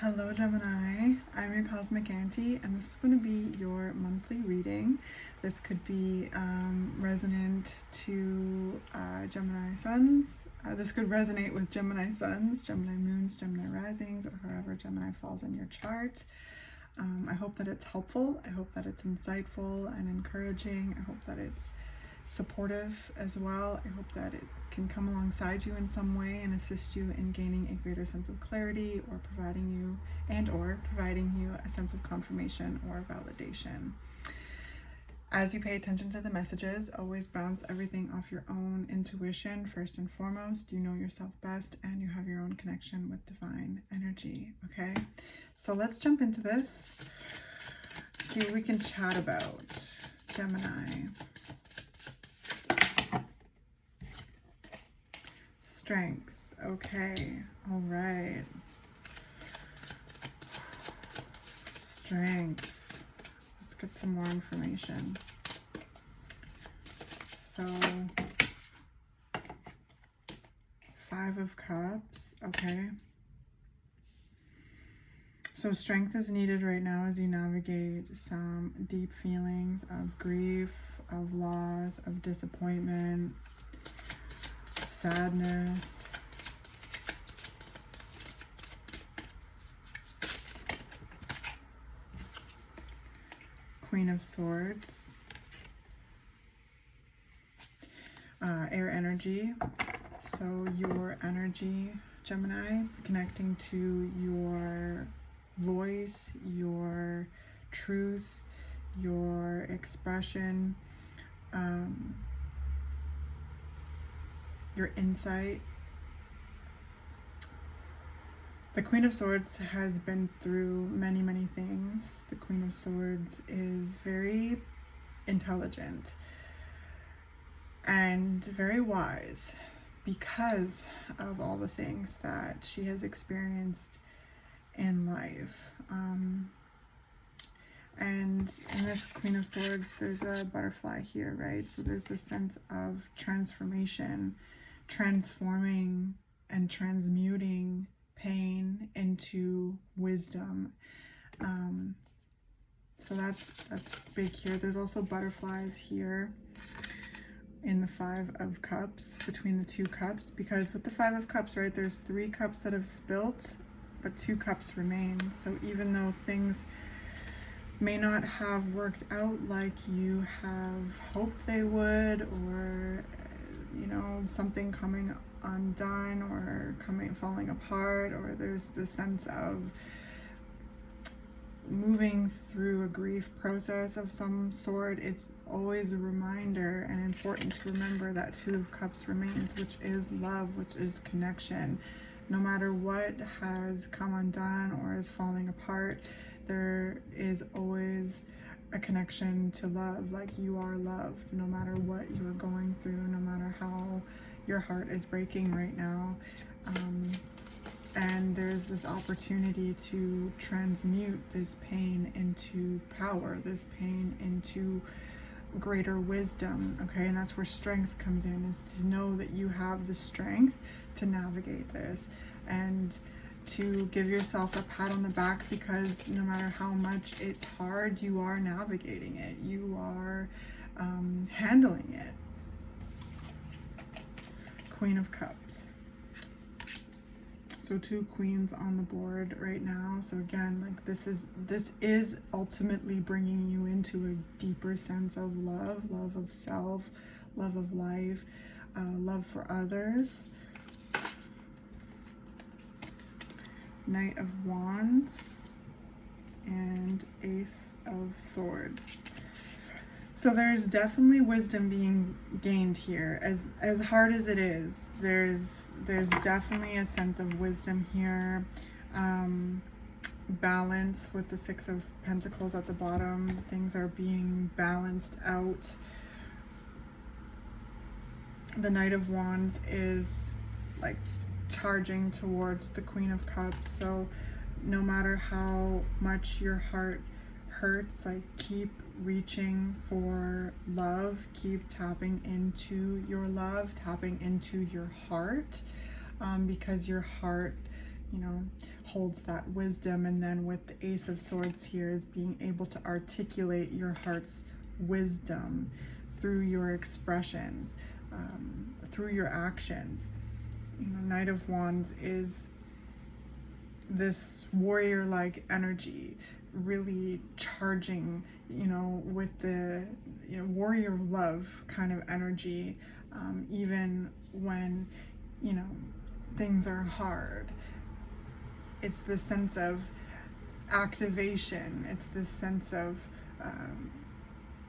Hello Gemini, I'm your Cosmic Auntie and this is going to be your monthly reading. This could be resonant to Gemini Suns. This could resonate with Gemini Suns, Gemini Moons, Gemini Risings, or however Gemini falls in your chart. I hope that it's helpful. I hope that it's insightful and encouraging. I hope that it's supportive as well. I hope that it can come alongside you in some way and assist you in gaining a greater sense of clarity or providing you a sense of confirmation or validation. As you pay attention to the messages, always bounce everything off your own intuition first and foremost. You know yourself best and you have your own connection with divine energy, okay? So let's jump into this. See what we can chat about. Gemini. Strength. Okay. All right. Strength. Let's get some more information. So, 5 of Cups. Okay. So strength is needed right now as you navigate some deep feelings of grief, of loss, of disappointment, sadness. Queen of Swords. Air energy. So your energy, Gemini, connecting to your voice, your truth, your expression, your insight. The Queen of Swords has been through many, many things. The Queen of Swords is very intelligent and very wise because of all the things that she has experienced in life. And in this Queen of Swords, there's a butterfly here, right? So there's this sense of transformation, transforming and transmuting pain into wisdom. So that's big here. There's also butterflies here in the 5 of Cups, between the 2 cups, because with the 5 of Cups, right, there's 3 cups that have spilt, but 2 cups remain. So even though things may not have worked out like you have hoped they would, or you know, something coming undone or falling apart, or there's the sense of moving through a grief process of some sort, it's always a reminder and important to remember that 2 of Cups remains, which is love, which is connection. No matter what has come undone or is falling apart, there is always a connection to love. Like, you are loved no matter what you're going through, no matter how your heart is breaking right now. And there's this opportunity to transmute this pain into power, this pain into greater wisdom, okay? And that's where strength comes in, is to know that you have the strength to navigate this and to give yourself a pat on the back, because no matter how much it's hard, you are navigating it, you are handling it. Queen of Cups. So 2 queens on the board right now. So again, like, this is ultimately bringing you into a deeper sense of love of self, love of life, love for others. Knight of Wands and Ace of Swords. So there's definitely wisdom being gained here. As hard as it is, there's definitely a sense of wisdom here. Balance with the 6 of Pentacles at the bottom. Things are being balanced out. The Knight of Wands is like charging towards the Queen of Cups. So no matter how much your heart hurts, like, keep reaching for love, keep tapping into your love, tapping into your heart, because your heart you know, holds that wisdom. And then with the Ace of Swords here is being able to articulate your heart's wisdom through your expressions, through your actions. You know, Knight of Wands is this warrior-like energy, really charging, you know, with the, you know, warrior love kind of energy, even when, you know, things are hard. It's this sense of activation. It's this sense of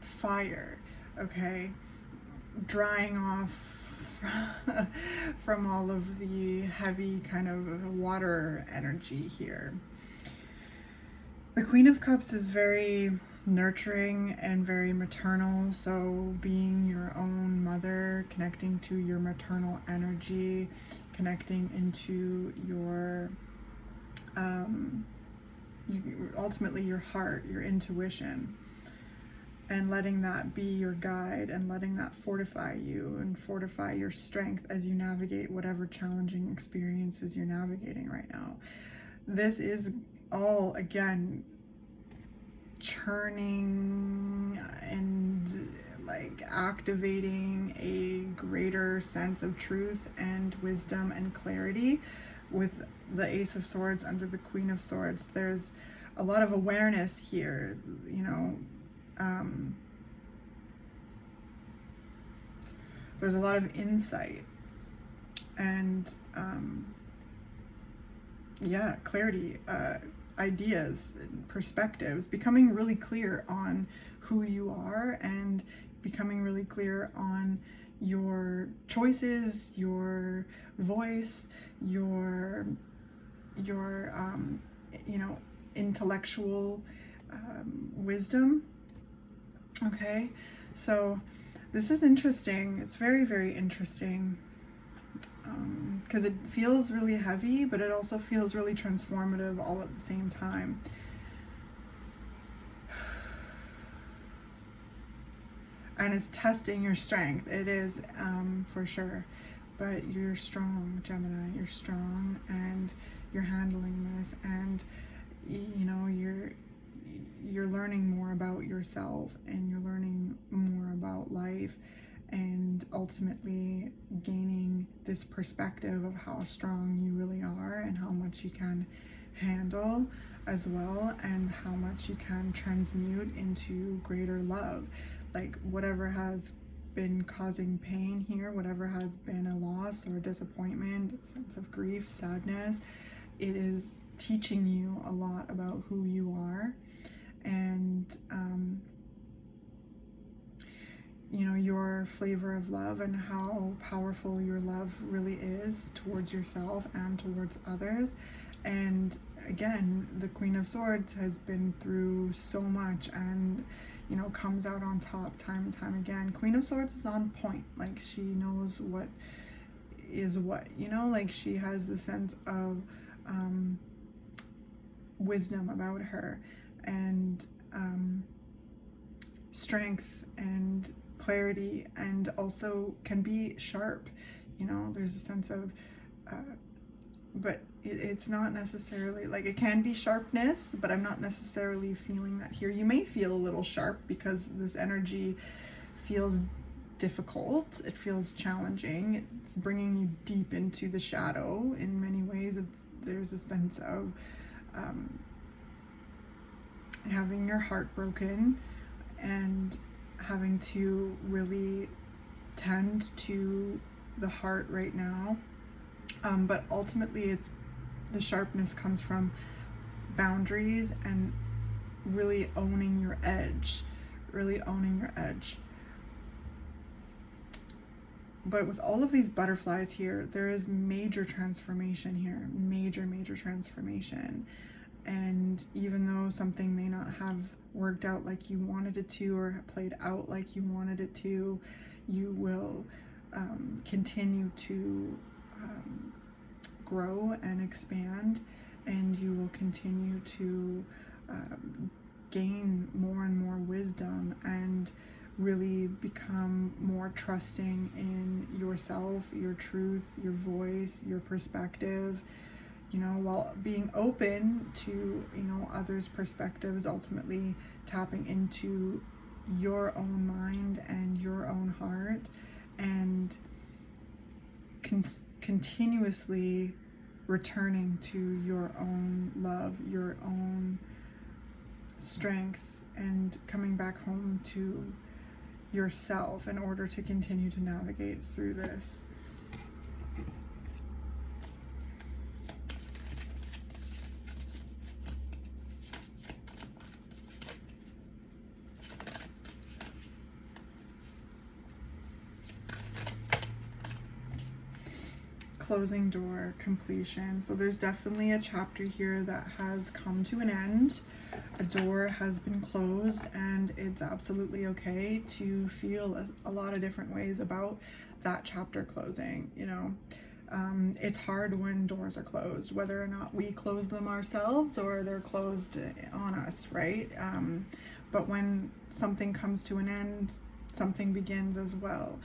fire, okay? Drying off from all of the heavy kind of water energy here. The Queen of Cups is very nurturing and very maternal, so being your own mother, connecting to your maternal energy, connecting into your ultimately your heart, your intuition, and letting that be your guide and letting that fortify you and fortify your strength as you navigate whatever challenging experiences you're navigating right now. This is all, again, churning and like activating a greater sense of truth and wisdom and clarity. With the Ace of Swords under the Queen of Swords, there's a lot of awareness here, you know. There's a lot of insight and yeah, clarity, ideas, perspectives, becoming really clear on who you are and becoming really clear on your choices, your voice, your you know, intellectual wisdom. Okay, so this is interesting. It's very, very interesting, because it feels really heavy, but it also feels really transformative all at the same time. And it's testing your strength. It is, for sure. But you're strong, Gemini. You're strong, and you're handling this, and you know, you're learning more about yourself, and you're learning more about life, and ultimately gaining this perspective of how strong you really are and how much you can handle as well, and how much you can transmute into greater love. Like whatever has been causing pain here, whatever has been a loss or disappointment, sense of grief, sadness, it is teaching you a lot about who you are, and you know, your flavor of love and how powerful your love really is towards yourself and towards others. And again, the Queen of Swords has been through so much and, you know, comes out on top time and time again. Queen of Swords is on point. Like, she knows what is what, you know, like she has the sense of wisdom about her, and strength and clarity, and also can be sharp, you know. There's a sense of but it's not necessarily like, it can be sharpness, but I'm not necessarily feeling that here. You may feel a little sharp because this energy feels difficult, it feels challenging, it's bringing you deep into the shadow in many ways. There's a sense of having your heart broken and having to really tend to the heart right now, but ultimately it's the sharpness comes from boundaries and really owning your edge, But with all of these butterflies here, there is major transformation here, major transformation. And even though something may not have worked out like you wanted it to, or played out like you wanted it to, you will continue to grow and expand, and you will continue to gain more and more wisdom and really become more trusting in yourself, your truth, your voice, your perspective, you know, while being open to, you know, others' perspectives, ultimately tapping into your own mind and your own heart, and continuously returning to your own love, your own strength, and coming back home to yourself in order to continue to navigate through this. Closing door, completion. So there's definitely a chapter here that has come to an end. A door has been closed, and it's absolutely okay to feel a lot of different ways about that chapter closing. You know, it's hard when doors are closed, whether or not we close them ourselves or they're closed on us, right? But when something comes to an end, something begins as well.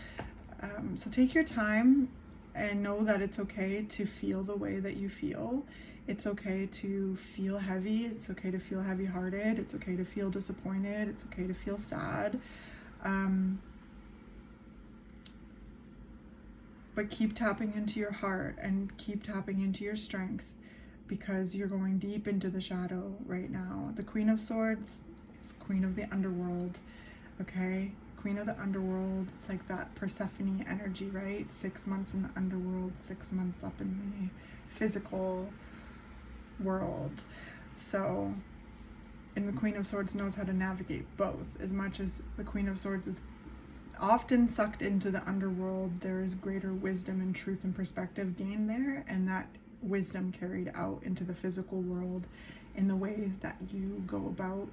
So take your time and know that it's okay to feel the way that you feel. It's okay to feel heavy. It's okay to feel heavy-hearted. It's okay to feel disappointed. It's okay to feel sad. But keep tapping into your heart and keep tapping into your strength, because you're going deep into the shadow right now. The Queen of Swords is Queen of the Underworld, okay? Queen of the Underworld, it's like that Persephone energy, right? 6 months in the underworld, 6 months up in the physical world. So, and the Queen of Swords knows how to navigate both. As much as the Queen of Swords is often sucked into the underworld, there is greater wisdom and truth and perspective gained there, and that wisdom carried out into the physical world in the ways that you go about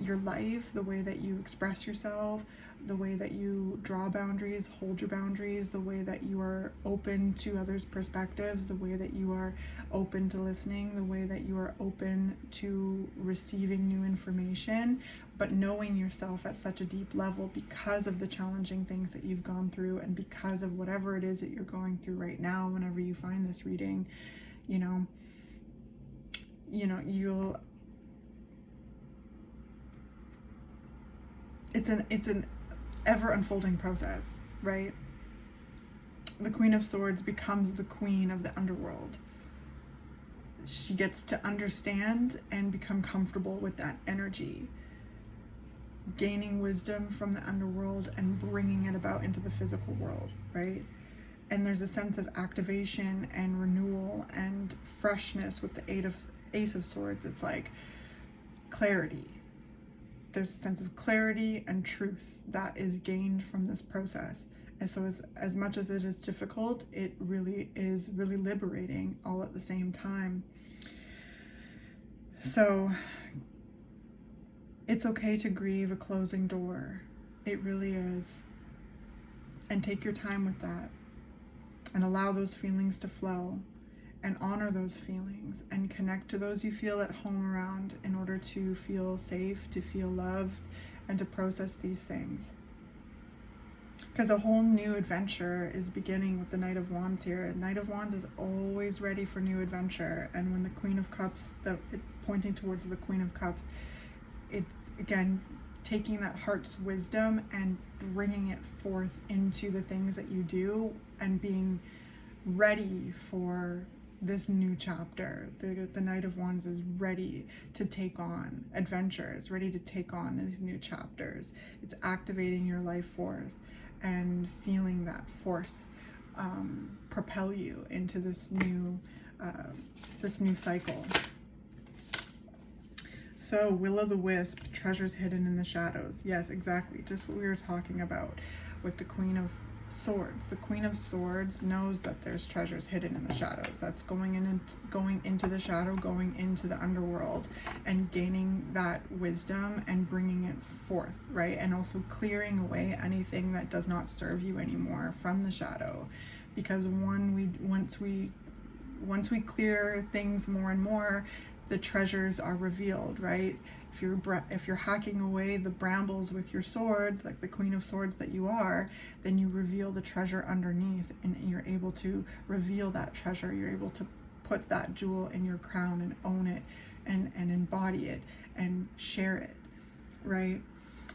your life, the way that you express yourself, the way that you draw boundaries, hold your boundaries, the way that you are open to others' perspectives, the way that you are open to listening, the way that you are open to receiving new information, but knowing yourself at such a deep level because of the challenging things that you've gone through, and because of whatever it is that you're going through right now. Whenever you find this reading, you know, you'll, it's an ever unfolding process, right? The Queen of Swords becomes the queen of the underworld. She gets to understand and become comfortable with that energy, gaining wisdom from the underworld and bringing it about into the physical world, right? And there's a sense of activation and renewal and freshness with the Ace of Swords. It's like clarity. There's a sense of clarity and truth that is gained from this process. And so as much as it is difficult, it really is really liberating all at the same time. So it's okay to grieve a closing door. It really is. And take your time with that, and allow those feelings to flow, and honor those feelings, and connect to those you feel at home around in order to feel safe, to feel loved, and to process these things. Because a whole new adventure is beginning with the Knight of Wands here. Knight of Wands is always ready for new adventure. And when the Queen of Cups, pointing towards the Queen of Cups, it's again taking that heart's wisdom and bringing it forth into the things that you do, and being ready for this new chapter. The Knight of Wands is ready to take on adventures, ready to take on these new chapters. It's activating your life force and feeling that force propel you into this new cycle. So Will-o'-the-Wisp, treasures hidden in the shadows. Yes, exactly, just what we were talking about with the Queen of Swords. The Queen of Swords knows that there's treasures hidden in the shadows. That's going into the shadow, going into the underworld, and gaining that wisdom and bringing it forth, right? And also clearing away anything that does not serve you anymore from the shadow. Because once we clear things more and more, the treasures are revealed, right? If you're hacking away the brambles with your sword, like the Queen of Swords that you are, then you reveal the treasure underneath, and you're able to reveal that treasure. You're able to put that jewel in your crown and own it and embody it and share it, right?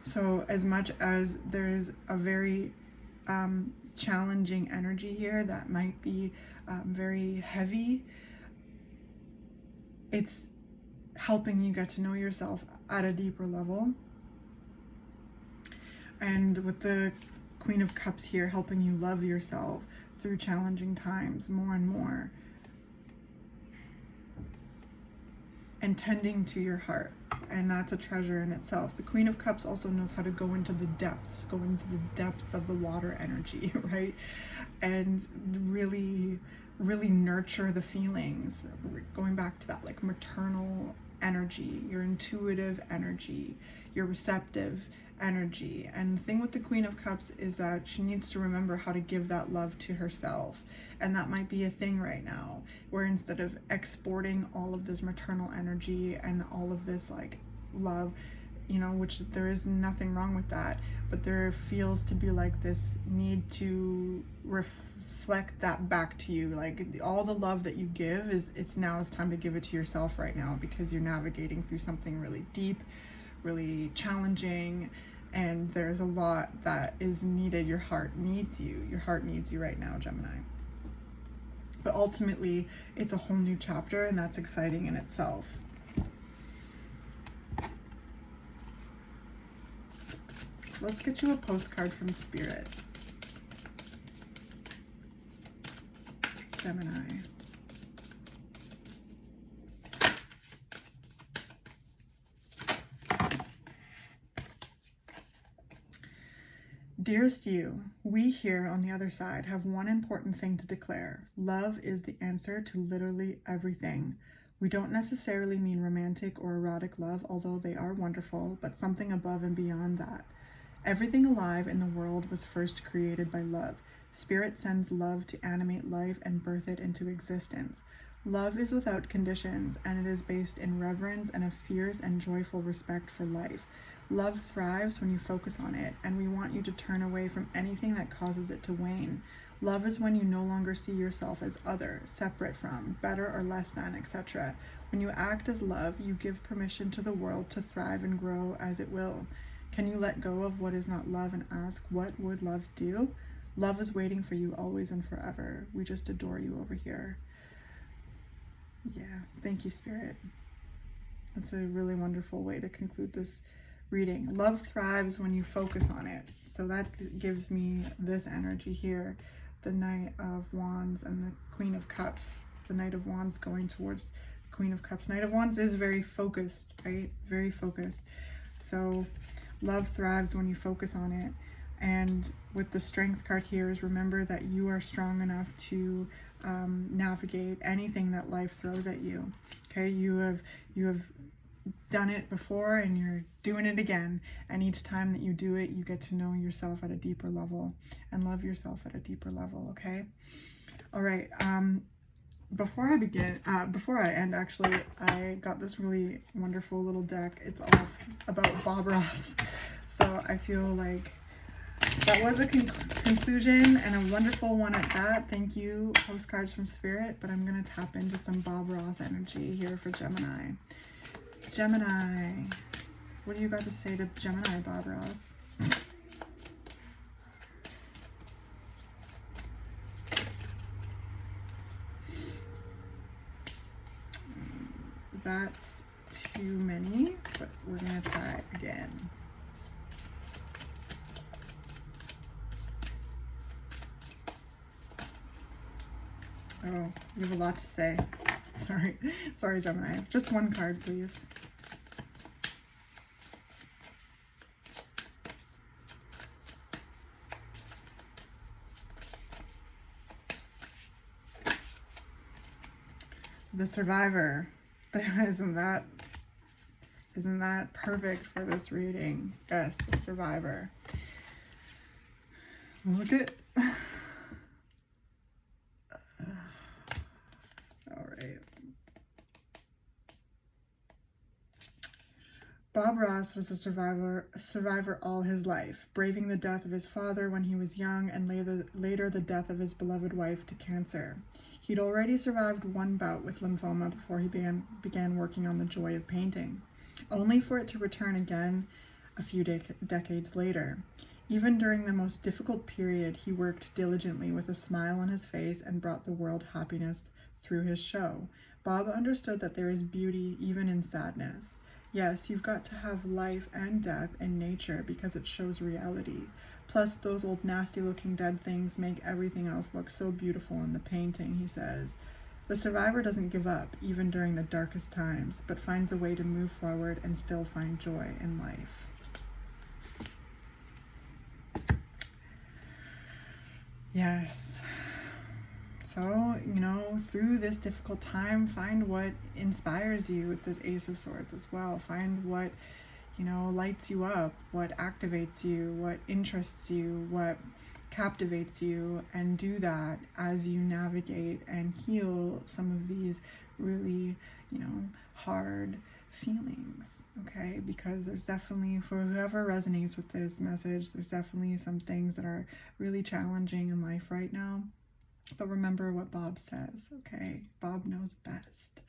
So as much as there's a very challenging energy here that might be very heavy, it's helping you get to know yourself at a deeper level. And with the Queen of Cups here, helping you love yourself through challenging times more and more. And tending to your heart. And that's a treasure in itself. The Queen of Cups also knows how to go into the depths of the water energy, right? And really, really nurture the feelings. Going back to that like maternal energy, your intuitive energy, your receptive energy. And the thing with the Queen of Cups is that she needs to remember how to give that love to herself. And that might be a thing right now, where instead of exporting all of this maternal energy and all of this like love, you know, which there is nothing wrong with that, but there feels to be like this need to reflect that back to you. Like all the love that you give it's time to give it to yourself right now, because you're navigating through something really deep, really challenging, and there's a lot that is needed. Your heart needs you. Your heart needs you right now, Gemini. But ultimately, it's a whole new chapter, and that's exciting in itself. So let's get you a postcard from Spirit. Gemini. Dearest you, we here on the other side have one important thing to declare. Love is the answer to literally everything. We don't necessarily mean romantic or erotic love, although they are wonderful, but something above and beyond that. Everything alive in the world was first created by love. Spirit sends love to animate life and birth it into existence. Love is without conditions, and it is based in reverence and a fierce and joyful respect for life. Love thrives when you focus on it, and we want you to turn away from anything that causes it to wane. Love is when you no longer see yourself as other, separate from, better or less than, etc. When you act as love, you give permission to the world to thrive and grow as it will. Can you let go of what is not love and ask, what would love do? Love is waiting for you always and forever. We just adore you over here. Yeah, thank you, Spirit. That's a really wonderful way to conclude this reading. Love thrives when you focus on it. So that gives me this energy here. The Knight of Wands and the Queen of Cups. The Knight of Wands going towards the Queen of Cups. Knight of Wands is very focused, right? Very focused. So love thrives when you focus on it. And with the Strength card here is remember that you are strong enough to navigate anything that life throws at you. Okay, you have done it before and you're doing it again, and each time that you do it, you get to know yourself at a deeper level and love yourself at a deeper level. Okay, all right. Before I end, actually, I got this really wonderful little deck. It's all about Bob Ross, so I feel like that was a conclusion, and a wonderful one at that. Thank you, postcards from Spirit. But I'm going to tap into some Bob Ross energy here for Gemini. Gemini, what do you got to say to Gemini, Bob Ross? That's too many, but we're going to try again. Oh, you have a lot to say. Sorry, Gemini. Just one card, please. The Survivor. Isn't that perfect for this reading? Yes, the Survivor. Look at Bob Ross was a survivor all his life, braving the death of his father when he was young and later the death of his beloved wife to cancer. He'd already survived one bout with lymphoma before he began working on the joy of painting, only for it to return again a few decades later. Even during the most difficult period, he worked diligently with a smile on his face and brought the world happiness through his show. Bob understood that there is beauty even in sadness. Yes, you've got to have life and death in nature because it shows reality. Plus, those old nasty looking dead things make everything else look so beautiful in the painting, he says. The survivor doesn't give up, even during the darkest times, but finds a way to move forward and still find joy in life. Yes. So, through this difficult time, find what inspires you with this Ace of Swords as well. Find what, lights you up, what activates you, what interests you, what captivates you, and do that as you navigate and heal some of these really, hard feelings, okay? Because there's definitely, for whoever resonates with this message, there's definitely some things that are really challenging in life right now. But remember what Bob says, okay? Bob knows best.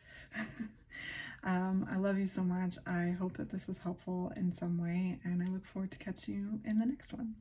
I love you so much. I hope that this was helpful in some way, and I look forward to catching you in the next one.